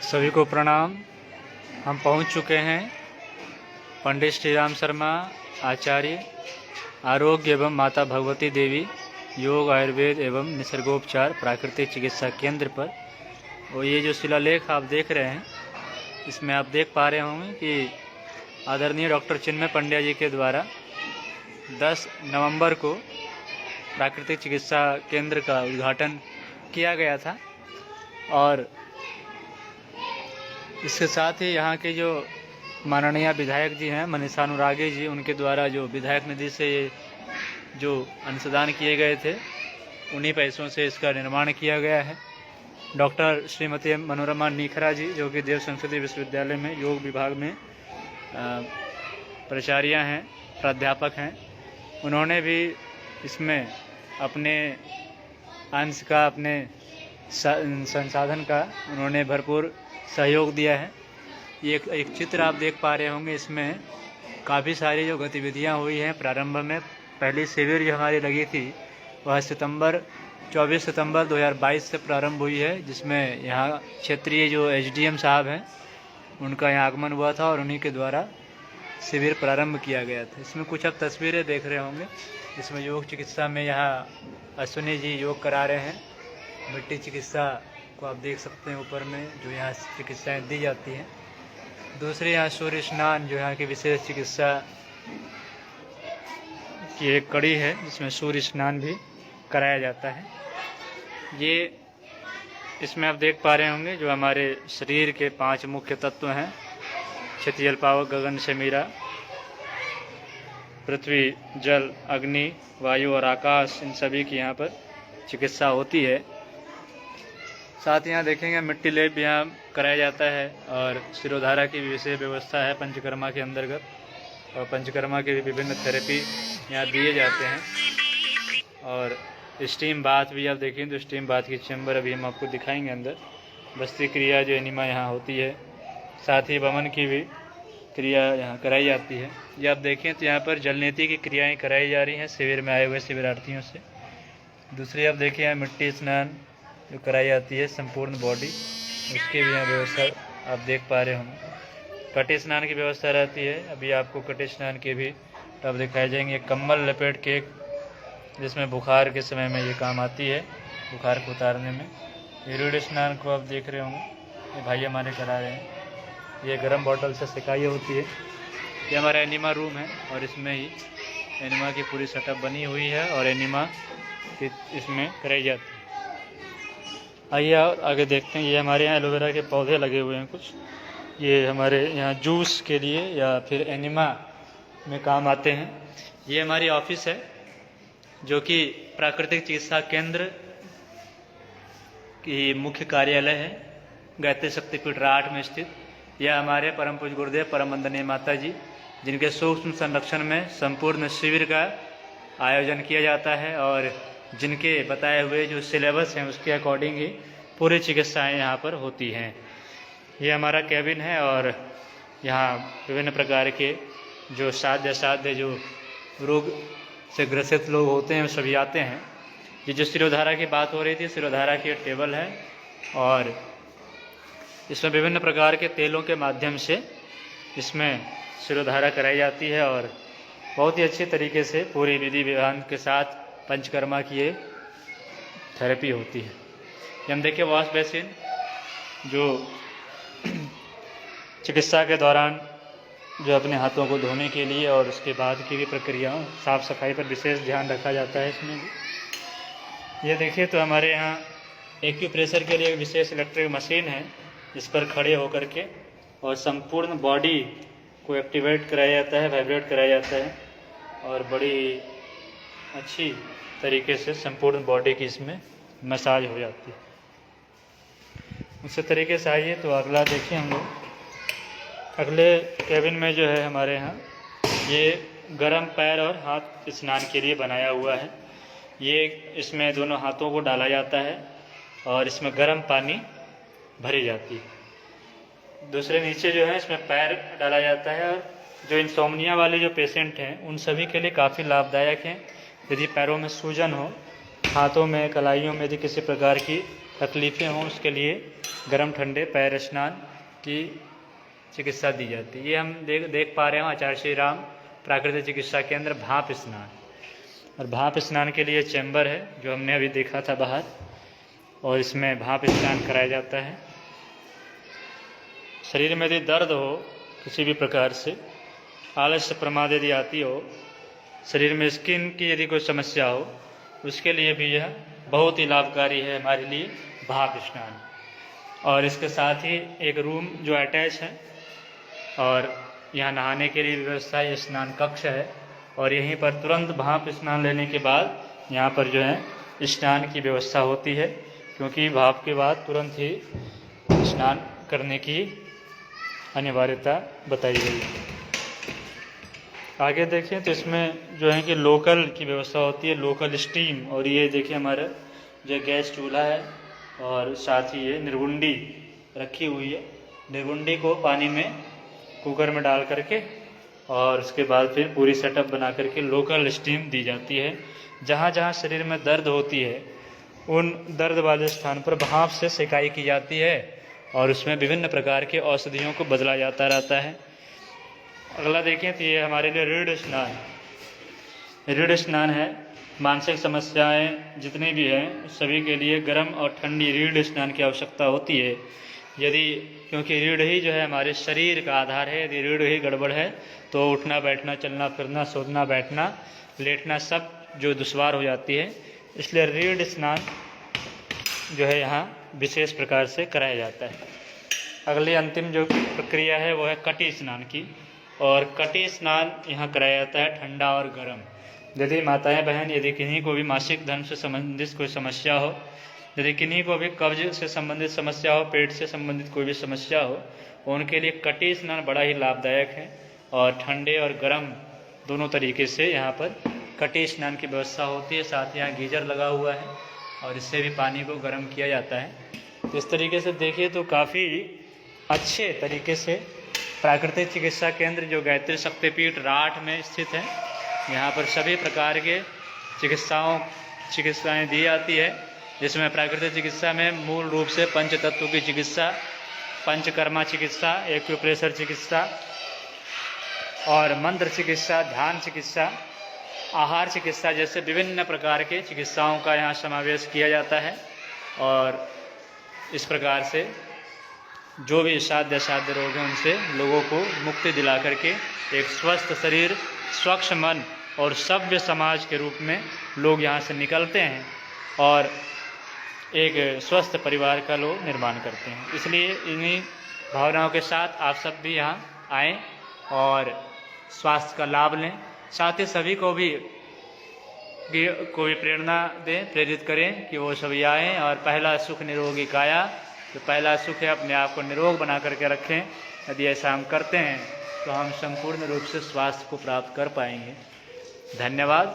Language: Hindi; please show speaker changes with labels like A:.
A: सभी को प्रणाम। हम पहुंच चुके हैं पंडित श्री राम शर्मा आचार्य आरोग्य एवं माता भगवती देवी योग आयुर्वेद एवं निसर्गोपचार प्राकृतिक चिकित्सा केंद्र पर। और ये जो शिलालेख आप देख रहे हैं, इसमें आप देख पा रहे होंगे कि आदरणीय डॉक्टर चिन्मय पंड्या जी के द्वारा 10 नवंबर को प्राकृतिक चिकित्सा केंद्र का उद्घाटन किया गया था। और इसके साथ ही यहाँ के जो माननीय विधायक जी हैं मनीषा अनुरागी जी, उनके द्वारा जो विधायक निधि से जो अंशदान किए गए थे, उन्हीं पैसों से इसका निर्माण किया गया है। डॉक्टर श्रीमती मनोरमा नीखरा जी, जो कि देव संस्कृति विश्वविद्यालय में योग विभाग में प्राचार्य हैं, प्राध्यापक हैं, उन्होंने भी इसमें अपने अंश का, अपने संसाधन का उन्होंने भरपूर सहयोग दिया है। ये एक चित्र आप देख पा रहे होंगे, इसमें काफ़ी सारी जो गतिविधियां हुई हैं। प्रारंभ में पहली शिविर जो हमारी लगी थी वह 24 सितंबर 2022 से प्रारंभ हुई है, जिसमें यहाँ क्षेत्रीय जो एसडीएम साहब हैं उनका यहाँ आगमन हुआ था और उन्हीं के द्वारा शिविर प्रारंभ किया गया था। इसमें कुछ आप तस्वीरें देख रहे होंगे, इसमें योग चिकित्सा में यहाँ अश्विनी जी योग करा रहे हैं। मिट्टी चिकित्सा को आप देख सकते हैं ऊपर में, जो यहाँ चिकित्साएं दी जाती हैं। दूसरे यहाँ सूर्य स्नान, जो यहाँ की विशेष चिकित्सा की एक कड़ी है, जिसमें सूर्य स्नान भी कराया जाता है। ये इसमें आप देख पा रहे होंगे जो हमारे शरीर के 5 मुख्य तत्व हैं, क्षितिज जल पावक गगन से मीरा, पृथ्वी जल अग्नि वायु और आकाश, इन सभी की यहाँ पर चिकित्सा होती है। साथ ही यहाँ देखेंगे मिट्टी लेप यहाँ कराया जाता है और शिरोधारा की विशेष व्यवस्था है पंचकर्मा के अंतर्गत, और पंचकर्मा के भी विभिन्न थेरेपी यहाँ दिए जाते हैं। और स्टीम बाथ भी आप देखें तो स्टीम बाथ की चैम्बर अभी हम आपको दिखाएंगे अंदर। बस्ती क्रिया जो एनिमा यहाँ होती है, साथ ही वमन की भी क्रिया यहाँ कराई जाती है। ये आप देखें तो यहाँ पर जलनीति की क्रियाएँ कराई जा रही हैं शिविर में आए हुए शिविरार्थियों से। दूसरी आप देखें यहाँ मिट्टी स्नान जो कराई जाती है संपूर्ण बॉडी, उसकी भी यहाँ व्यवस्था आप देख पा रहे होंगे। कटे स्नान की व्यवस्था रहती है, अभी आपको कटे स्नान के भी तब दिखाए जाएंगे। कम्बल लपेट के, जिसमें बुखार के समय में ये काम आती है, बुखार को उतारने में। यूरिड स्नान को आप देख रहे होंगे, ये भाई हमारे करा रहे हैं। ये गर्म बॉटल से सिकाई होती है। ये हमारा एनिमा रूम है और इसमें ही एनिमा की पूरी सेटअप बनी हुई है और एनिमा की इसमें कराई जाती है। आइए और आगे देखते हैं। ये हमारे यहाँ एलोवेरा के पौधे लगे हुए हैं कुछ, ये हमारे यहाँ जूस के लिए या फिर एनिमा में काम आते हैं। ये हमारी ऑफिस है जो कि प्राकृतिक चिकित्सा केंद्र की मुख्य कार्यालय है, गायत्री शक्तिपीठ राठ में स्थित। यह हमारे परम पूज्य गुरुदेव परम वंदनीय माता जी, जिनके सूक्ष्म संरक्षण में संपूर्ण शिविर का आयोजन किया जाता है और जिनके बताए हुए जो सिलेबस हैं उसके अकॉर्डिंग ही पूरी चिकित्साएं यहाँ पर होती हैं। ये हमारा कैबिन है और यहाँ विभिन्न प्रकार के जो साध्य जो रोग से ग्रसित लोग होते हैं सभी आते हैं। ये जो शिरोधारा की बात हो रही थी, शिरोधारा की टेबल है और इसमें विभिन्न प्रकार के तेलों के माध्यम से इसमें शिरोधारा कराई जाती है और बहुत ही अच्छी तरीके से पूरी विधि विधान के साथ पंचकर्मा की ये थेरेपी होती है। हम देखिए वॉश बेसिन, जो चिकित्सा के दौरान जो अपने हाथों को धोने के लिए और उसके बाद की भी प्रक्रियाओं साफ़ सफाई पर विशेष ध्यान रखा जाता है इसमें भी। ये देखिए तो हमारे यहाँ एक्यूप्रेशर के लिए एक विशेष इलेक्ट्रिक मशीन है, जिस पर खड़े होकर के और संपूर्ण बॉडी को एक्टिवेट कराया जाता है, वाइब्रेट कराया जाता है और बड़ी अच्छी तरीके से संपूर्ण बॉडी की इसमें मसाज हो जाती है। उसी तरीके से आइए तो अगला देखिए हम लोग। अगले कैबिन में जो है हमारे यहाँ ये गर्म पैर और हाथ स्नान के लिए बनाया हुआ है। ये इसमें दोनों हाथों को डाला जाता है और इसमें गर्म पानी भरी जाती है। दूसरे नीचे जो है इसमें पैर डाला जाता है और जो इंसोम्निया वाले जो पेशेंट हैं उन सभी के लिए काफ़ी लाभदायक हैं। यदि पैरों में सूजन हो, हाथों में, कलाइयों में यदि किसी प्रकार की तकलीफ़ें हों, उसके लिए गर्म ठंडे पैर स्नान की चिकित्सा दी जाती है। ये हम देख पा रहे हैं आचार्य श्री राम प्राकृतिक चिकित्सा केंद्र भाप स्नान। और भाप स्नान के लिए चैम्बर है जो हमने अभी देखा था बाहर, और इसमें भाप स्नान कराया जाता है। शरीर में यदि दर्द हो किसी भी प्रकार से, आलस्य प्रमाद यदि आती हो, शरीर में स्किन की यदि कोई समस्या हो, उसके लिए भी यह बहुत ही लाभकारी है हमारे लिए भाप स्नान। और इसके साथ ही एक रूम जो अटैच है, और यहाँ नहाने के लिए व्यवस्था है, स्नान कक्ष है, और यहीं पर तुरंत भाप स्नान लेने के बाद यहाँ पर जो है स्नान की व्यवस्था होती है, क्योंकि भाप के बाद तुरंत ही स्नान करने की अनिवार्यता बताई गई है। आगे देखें तो इसमें जो है कि लोकल की व्यवस्था होती है, लोकल स्टीम। और ये देखिए हमारा जो गैस चूल्हा है, और साथ ही ये निर्गुंडी रखी हुई है। निर्गुंडी को पानी में कुकर में डाल करके और उसके बाद फिर पूरी सेटअप बना करके लोकल स्टीम दी जाती है। जहाँ जहाँ शरीर में दर्द होती है उन दर्द वाले स्थान पर भाप से सिकाई की जाती है, और उसमें विभिन्न प्रकार के औषधियों को बदला जाता रहता है। अगला देखें तो ये हमारे लिए रीढ़ स्नान। रीढ़ स्नान है, मानसिक समस्याएं जितनी भी हैं सभी के लिए गर्म और ठंडी रीढ़ स्नान की आवश्यकता होती है। यदि क्योंकि रीढ़ ही जो है हमारे शरीर का आधार है, यदि रीढ़ ही गड़बड़ है तो उठना बैठना, चलना फिरना, सोना बैठना, लेटना सब जो दुश्वार हो जाती है। इसलिए रीढ़ स्नान जो है यहाँ विशेष प्रकार से कराया जाता है। अगली अंतिम जो प्रक्रिया है वो है कटी स्नान की, और कटी स्नान यहाँ कराया जाता है ठंडा और गर्म। यदि माताएं बहन यदि किन्हीं को भी मासिक धर्म से संबंधित कोई समस्या हो, यदि किन्हीं को भी कब्ज से संबंधित समस्या हो, पेट से संबंधित कोई भी समस्या हो, उनके लिए कटी स्नान बड़ा ही लाभदायक है। और ठंडे और गर्म दोनों तरीके से यहाँ पर कटी स्नान की व्यवस्था होती है। साथ ही यहाँ गीजर लगा हुआ है और इससे भी पानी को गर्म किया जाता है। तो इस तरीके से देखिए तो काफ़ी अच्छे तरीके से प्राकृतिक चिकित्सा केंद्र जो गायत्री शक्तिपीठ राठ में स्थित है, यहाँ पर सभी प्रकार के चिकित्साएं दी जाती है, जिसमें प्राकृतिक चिकित्सा में मूल रूप से पंच तत्व की चिकित्सा, पंचकर्मा चिकित्सा, एक्यूप्रेशर चिकित्सा और मंत्र चिकित्सा, ध्यान चिकित्सा, आहार चिकित्सा जैसे विभिन्न प्रकार के चिकित्साओं का यहाँ समावेश किया जाता है। और इस प्रकार से जो भी साध्य रोग हैं उनसे लोगों को मुक्ति दिला करके एक स्वस्थ शरीर, स्वच्छ मन और सभ्य समाज के रूप में लोग यहाँ से निकलते हैं और एक स्वस्थ परिवार का लोग निर्माण करते हैं। इसलिए इन्हीं भावनाओं के साथ आप सब भी यहाँ आएँ और स्वास्थ्य का लाभ लें। साथ ही सभी को भी प्रेरणा दें, प्रेरित करें कि वो सभी आएँ और पहला सुख निरोगी काया, तो पहला सुख है अपने आप को निरोग बना करके रखें। यदि ऐसा हम करते हैं तो हम संपूर्ण रूप से स्वास्थ्य को प्राप्त कर पाएंगे। धन्यवाद।